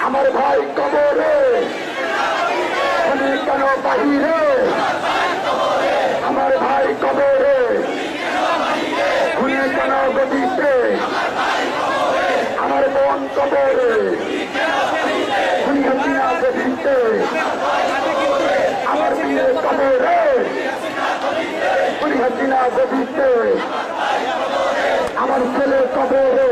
আমার ভাই কবরে, খুনি কেন বাহিরে? আমার ভাই কবরে, খুনি কেন গদিতে? আমার বোন কবরে, খুনি হাসিনা গদিতে? আমার বিয়ে কবরে, খুনি হাসিনা গদিতে? আমার ছেলে কবরে।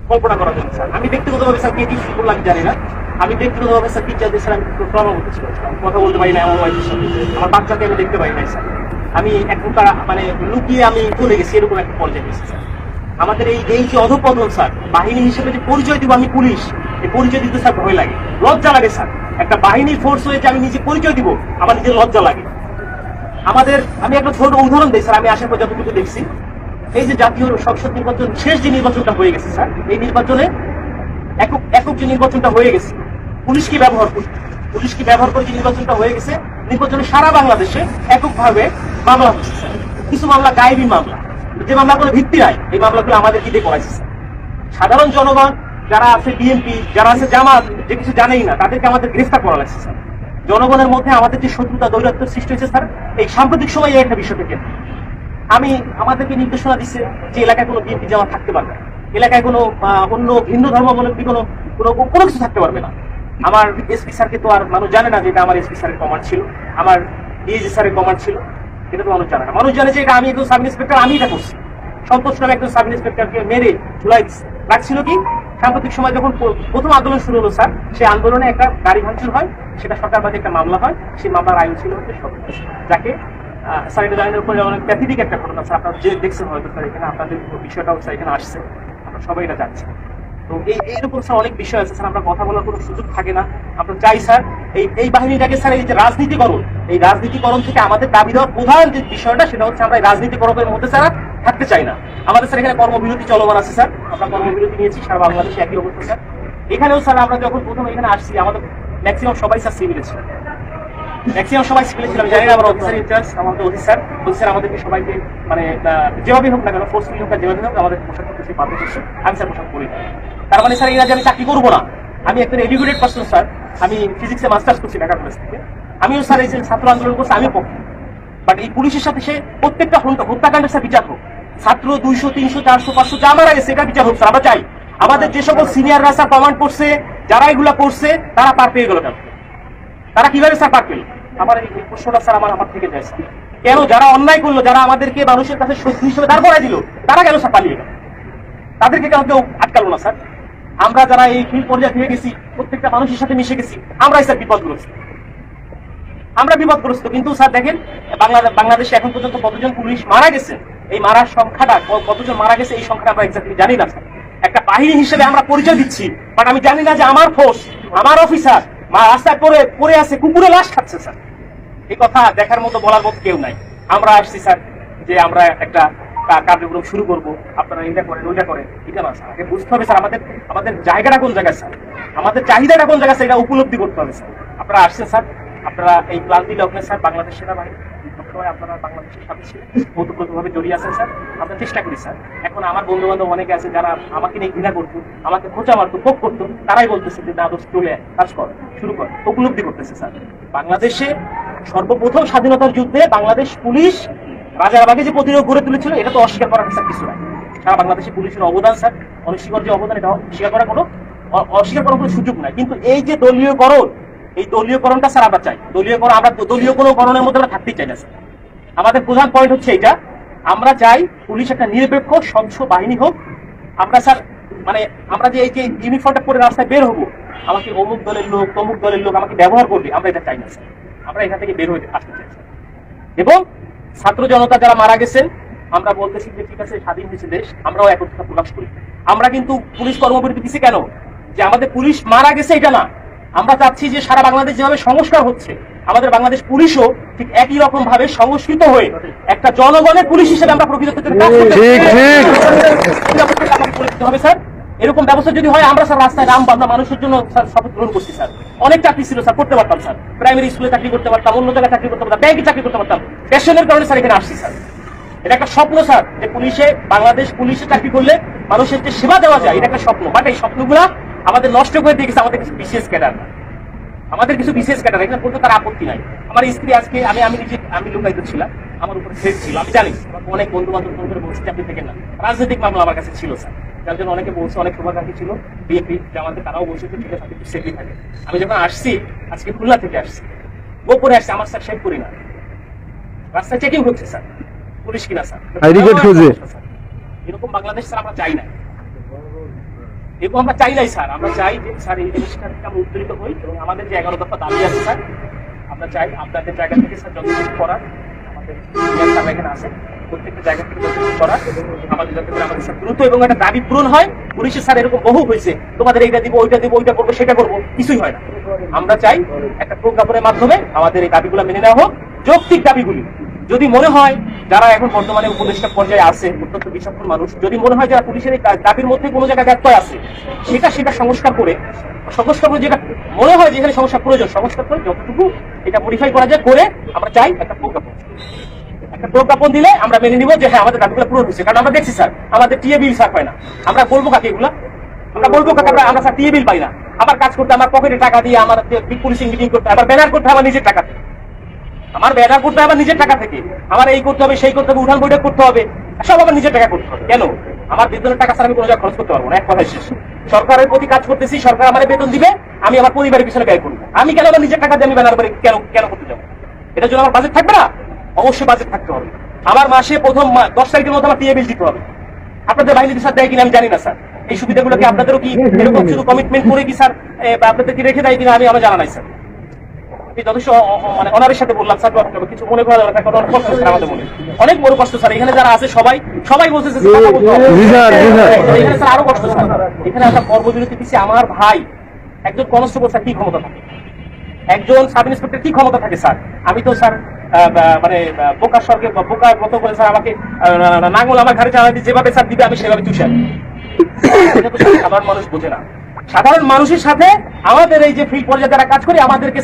কল্পনা করা যায় স্যার। আমি ব্যক্তিগতভাবে স্যার কি করলাম আমি জানি না। আমি ব্যক্তিগতভাবে স্যার টিচারদের স্যার আমি ট্রমা করতেছি, কথা বলতে পারি না এমন ওয়াইফের সাথে। আমার বাচ্চাকে আমি দেখতে পাই নাই স্যার। আমি এক প্রকার মানে লুকিয়ে আমি চলে গেছি, এরকম একটা পর্যায়ে গেছি স্যার। আমাদের এই যে অধপতন স্যার, বাহিনী হিসেবে যে পরিচয় দিব আমি পুলিশ, এই পরিচয় দিতে স্যার ভয় লাগে, লজ্জা লাগে স্যার। একটা বাহিনীর ফোর্স হয়ে যে আমি নিজে পরিচয় দিব, আমার নিজের লজ্জা লাগে। আমাদের আমি একটা ছোট উদাহরণ দিই স্যার, আমি আসার পর যতটুকু দেখছি। এই যে জাতীয় সংসদ নির্বাচন, শেষ যে নির্বাচনটা হয়ে গেছে স্যার, এই নির্বাচনে একক যে নির্বাচনটা হয়ে গেছে, পুলিশ কি ব্যবহার করে যে নির্বাচনটা হয়ে গেছে, নির্বাচনে সারা বাংলাদেশে এককভাবে মামলা হচ্ছে স্যার। কিছু মামলা গায়েবী মামলা, যে মামলাগুলো ভিত্তি নাই, এই মামলাগুলো আমাদের কি দিয়ে করাইছে স্যার। সাধারণ জনগণ যারা আছে, বিএনপি যারা আছে, জামাত যে কিছু জানেই না, তাদেরকে আমাদের গ্রেফতার করা লাগছে স্যার। জনগণের মধ্যে আমাদের যে শত্রুতা দৌরাত্ম সৃষ্টি হয়েছে স্যার, এই সাম্প্রতিক সময়ে এই একটা বিষয় থেকে আমাদেরকে নির্দেশনা দিচ্ছে যে এলাকায় কোনো বিএনপি জামাত থাকতে পারবে না, এলাকায় কোনো অন্য ভিন্ন ধর্মাবলম্বী কোনো কিছু থাকতে পারবে না। আমার এসপি স্যারকে তো আর মানুষ জানে না যে এটা আমার এসপি স্যারের কমান্ড ছিল, আমার ডিএজি স্যারের কমান্ড ছিল, এটা তো মানুষ জানে না। মানুষ জানে যে এটা আমি একজন সাব ইন্সপেক্টর, আমি এটা করছি। সন্তোষ নামে একজন সাব ইন্সপেক্টরকে মেরে ঝুলাই রাখছিল কি সাম্প্রতিক সময় যখন প্রথম আন্দোলন শুরু হলো স্যার, সেই আন্দোলনে একটা গাড়ি ভাঙচুর হয়, সেটা সরকারবাদী একটা মামলা হয়। সেই মামলার আয়ু ছিল হচ্ছে সন্তোষ, যাকে স্যার এটা জানানোর উপরে অনেক প্যাথেটিক একটা ঘটনা স্যার, আপনারা যে দেখছেন হয়তো স্যার, এখানে আপনাদের বিষয়টাও স্যার এখানে আসছে, আমরা সবাই এটা জানছি। তো এইরকম স্যার অনেক বিষয় আছে স্যার, আমরা কথা বলার কোনো সুযোগ থাকে না। আমরা চাই স্যার এই বাহিনীটাকে স্যার, এই যে রাজনীতিকরণ, এই রাজনীতিকরণ থেকে আমাদের দাবি দেওয়ার প্রধান যে বিষয়টা, সেটা হচ্ছে আমরা এই রাজনীতিকরণের মধ্যে স্যার থাকতে চাই না। আমাদের স্যার এখানে কর্মবিরতি চলমান আছে স্যার, আমরা কর্মবিরতি নিয়েছি, সারা বাংলাদেশে একই অবস্থা স্যার। এখানেও স্যার আমরা যখন প্রথম এখানে আসছি, আমাদের ম্যাক্সিমাম সবাই স্যার সিভিলে ছিল, ম্যাক্সিমাম সবাই সিভিলে ছিলাম। জানি না আমার অফিসার ইনচার্জ, আমাদের অফিসার আমাদেরকে সবাইকে মানে যেভাবেই হোক না কেন, ফোর্সফুলি হোক, যেভাবে হোক আমাদের পোশাক করতে বাধ্য করছে। আমি স্যার পোশাক করি না, তার মানে স্যার এরা যে আমি চাকরি করবো না। আমি একজন এডুকেটেড পার্সন স্যার, আমি ফিজিক্সে মাস্টার্স করছি ঢাকা কলেজ থেকে। আমিও স্যার এই যে ছাত্র আন্দোলন করছি, আমি পক্ষে। বাট এই পুলিশের সাথে সে প্রত্যেকটা হত্যাকাণ্ডের স্যার বিচার হোক, ছাত্র 200, 300, 400, 500 যা মারা গেছে, এটা বিচার হোক স্যার। আমরা চাই আমাদের যে সকল সিনিয়ররা স্যার কমান্ড করছে, যারা এগুলা করছে, তারা পার পেয়ে গেল কেন? তারা কিভাবে স্যার পার পেল? আমার এই প্রশ্নটা স্যার আমার থেকে যায় স্যার। কেন যারা অন্যায় করলো, যারা আমাদেরকে মানুষের কাছে শত্রু হিসেবে দাঁড় করাই দিল, তারা কেন স্যার পালিয়ে গেল? তাদেরকে কেন কেউ আটকালো না স্যার? আমরা যারা এই ফিল্ড পর্যায়ে থেকে গেছি, প্রত্যেকটা মানুষের সাথে মিশে গেছি, আমরাই স্যার বিপদগ্রস্ত, আমরা বিপদগ্রস্ত। কিন্তু স্যার দেখেন বাংলাদেশে এখন পর্যন্ত কতজন পুলিশ মারা গেছে, এই মারার সংখ্যাটা কতজন মারা গেছে, এই সংখ্যাটা আমরা এক্স্যাক্টলি জানি না স্যার। একটা বাহিনী হিসেবে আমরা পরিচয় দিচ্ছি, বাট আমি জানি না যে আমার ফোর্স, আমার অফিসার রাস্তায় পড়ে আছে, কুকুরে লাশ খাচ্ছে স্যার। এই কথা দেখার মতো, বলার মতো কেউ নাই। আমরা আসছি স্যার যে আমরা একটা কার্যক্রম শুরু করবো, আপনারা এটা করেন ওইটা করেন, এটা না স্যার। আগে বুঝতে হবে স্যার আমাদের জায়গাটা কোন জায়গায় স্যার, আমাদের চাহিদাটা কোন জায়গায় স্যার, এটা উপলব্ধি করতে হবে স্যার। আপনারা আসছেন স্যার, আপনারা এই ক্লান্তি লগ্নে স্যার বাংলাদেশ সেনাবাহিনী আপনারা বাংলাদেশের সাথে ওতপ্রোতভাবে জড়িয়ে আছেন স্যার। আমরা চেষ্টা করি স্যার। এখন আমার বন্ধু বান্ধব অনেকে আছে যারা আমাকে নিয়ে ঘৃণা করতো, আমাকে খোঁচা মারতো, পোক করতো, তারাই বলতেছে যে না দোষ চলে কাজ কর, শুরু কর, উপলব্ধি করতেছে স্যার। বাংলাদেশে সর্বপ্রথম স্বাধীনতার যুদ্ধে বাংলাদেশ পুলিশ রাজারবাগে যে প্রতিরোধ গড়ে তুলেছিল, এটা তো অস্বীকার করার স্যার কিছু নাই। সারা বাংলাদেশে পুলিশের অবদান স্যার, অনস্বীকার যে অবদান, এটা অস্বীকার করার কোনো সুযোগ নাই। কিন্তু এই যে দলীয়করণ, এই দলীয়করণটা স্যার আমরা চাই। আমরা দলীয় কোনো করণের মধ্যে আমরা থাকতেই চাই না স্যার। আমাদের প্রধান পয়েন্ট হচ্ছে এইটা, আমরা চাই পুলিশ একটা নিরপেক্ষ স্বচ্ছ বাহিনী হোক। আমরা স্যার মানে আমরা যে এই যে ইউনিফর্মটা পরে রাস্তায় বের হবো, আমাকে অমুক দলের লোক তমুক দলের লোক আমাকে ব্যবহার করবে, আমরা এটা চাই না স্যার। আমরা এখান থেকে বের হয়ে আসতে চাই স্যার। এবং ছাত্র জনতা যারা মারা গেছেন, আমরা বলতেছি যে ঠিক আছে স্বাধীন হয়েছে দেশ, আমরাও একত্রতা প্রকাশ করি। আমরা কিন্তু পুলিশ কর্মবিরতি দিচ্ছি কেন? যে আমাদের পুলিশ মারা গেছে এটা না, আমরা চাচ্ছি যে সারা বাংলাদেশ যেভাবে সংস্কার হচ্ছে, আমাদের বাংলাদেশ পুলিশও ঠিক একই রকম ভাবে সংস্কৃত হয়ে একটা জনগণের পুলিশ হিসেবে আমরা প্রকৃত কাজ করতে হবে স্যার। এরকম ব্যবস্থা যদি হয়, আমরা স্যার রাস্তায় নামবো, আমরা মানুষের জন্য স্যার শপথ গ্রহণ করছি স্যার। অনেক চাকরি ছিল স্যার, করতে পারতাম স্যার, প্রাইমারি স্কুলে চাকরি করতে পারতাম, অন্য জায়গায় চাকরি করতে পারতাম, ব্যাংকে চাকরি করতে পারতাম। প্যাশনের কারণে স্যার এখানে আসছি স্যার। এটা একটা স্বপ্ন স্যার, যে পুলিশে বাংলাদেশ পুলিশে চাকরি করলে মানুষের যে সেবা দেওয়া যায়, এটা একটা স্বপ্ন। বাট এই স্বপ্নগুলা আমাদের নষ্ট করে দিয়ে গেছে আমাদের কিছু বিশেষ ক্যাডার, এখানে বলতে তার আপত্তি নাই। আমার স্ত্রী আজকে আমি লোকায়িত ছিলাম, আমার উপরে থ্রেট ছিল, আমি জানি। অনেক বন্ধু বান্ধব ফোন করে বলছি আপনি থেকে না, রাজনৈতিক মামলা আমার কাছে ছিল স্যার, যার জন্য অনেকে বলছে, অনেক শুভাকাঙ্ক্ষী ছিল বিএনপি জামাতে, তারাও বলছে ঠিক আছে আপনি সেফলি থাকে। আমি যখন আসছি, আজকে খুলনা থেকে আসছি, গোপনে আসছি, আমার স্যার শেভ করি না, রাস্তায় চেকিং হচ্ছে স্যার, পুলিশ কিনা স্যার, এরকম বাংলাদেশ স্যার আমরা চাই না, এরকম আমরা চাই নাই স্যার। আমরা চাই যে স্যার এই জিনিসটা থেকে আমরা উত্তরিত হই, এবং আমাদের যে 11 দফা দাবি আছে স্যার, আমরা চাই আপনাদের জায়গা থেকে স্যার যতটুকু করার, আমাদের এখানে আছে প্রত্যেকটা জায়গা থেকে যতটুকু করার, আমাদের যাতে করে আমাদের স্যার দ্রুত এবং একটা দাবি পূরণ হয়। পুলিশের স্যার এরকম বহু হয়েছে, তোমাদের এইটা দিব, ওইটা দিব, ওইটা করবো, সেটা করবো, কিছুই হয় না। আমরা চাই একটা প্রজ্ঞাপনের মাধ্যমে আমাদের এই দাবিগুলো মেনে নেওয়া হোক, যৌক্তিক দাবিগুলি। যদি মনে হয় যারা এখন বর্তমানে উপদেষ্টা পর্যায়ে আছে, অত্যন্ত বিচক্ষণ মানুষ, যদি মনে হয় যারা পুলিশের এই দাবির মধ্যে কোনো জায়গায় ব্যত্যয় আছে, সেটা সংস্কার করে যেটা মনে হয় যে এখানে সংস্কার প্রয়োজন, সংস্কার করে যতটুকু এটা মডিফাই করা যায় করে, আমরা চাই একটা প্রজ্ঞাপন দিলে আমরা মেনে নিব যে হ্যাঁ আমাদের দাবিগুলো পূরণ হচ্ছে। কারণ আমরা দেখছি স্যার, আমাদের টিএ বিল স্যার পায় না, আমরা বলবো কাকে এগুলা, আমরা বলবো কাকে আমরা স্যার টিএ বিল পাই না। আমার কাজ করতে আমার পকেটে টাকা দিয়ে, আমার পুলিশিং মিটিং করতে, আবার ব্যানার করতে আমার নিজের টাকা থেকে, আমার ব্যানার করতে হবে আমার নিজের টাকা থেকে, আমার এই করতে হবে, সেই করতে হবে, উঠান বৈঠক করতে হবে, সব আমার নিজের টাকা করতে হবে। কেন? আমার বেতনের টাকা স্যার আমি কোনো জায়গায় খরচ করতে পারবো না, এক কথাই শেষ। সরকারের প্রতি কাজ করতেছি, সরকার আমার বেতন দিবে, আমি আমার পরিবারের পিছনে ব্যয় করবো। আমি কেন আমার নিজের টাকা দিয়ে আমি ব্যানার করে কেন করতে যাবো? এটার জন্য আমার বাজেট থাকবে না? অবশ্যই বাজেট থাকতে হবে। আমার মাসে প্রথম 10 তারিখের মধ্যে আমার টিএ বিল দিতে হবে। আপনাদের বাহিনী স্যার দেয় কিনা আমি জানি না স্যার, এই সুবিধাগুলো কি আপনাদেরও কি এরকম শুধু কমিটমেন্ট করে কি স্যার আপনাদের কি রেখে দেয় কিনা আমার জানা নাই স্যার। যথেষ্ট মানে অনারের সাথে বললাম স্যার, কিছু মনে করা দরকার, কারণ অনেক কষ্ট স্যার আমাদের মনে, অনেক বড় কষ্ট স্যার। এখানে যারা আছে সবাই বলতেছে এখানে স্যার আরো কষ্ট স্যার। এখানে আমরা কর্মবিরতি দিচ্ছি, আমার ভাই একজন কনস্টেবল স্যার কি ক্ষমতা থাকে, একজন সাব ইন্সপেক্টর কি ক্ষমতা থাকে স্যার? আমি তো স্যার মানে বোকার স্বর্গে বোকার মতো করে স্যার আমাকে নাঙ্গল আমার ঘাড়ে চালাতে যেভাবে স্যার দিবে আমি সেভাবে চুষে আনি। সাধারণ মানুষ বোঝে না। সাধারণ মানুষের সাথে আমাদের এই যে ফিল্ড পর্যায়ে যারা কাজ করে আমাদেরকে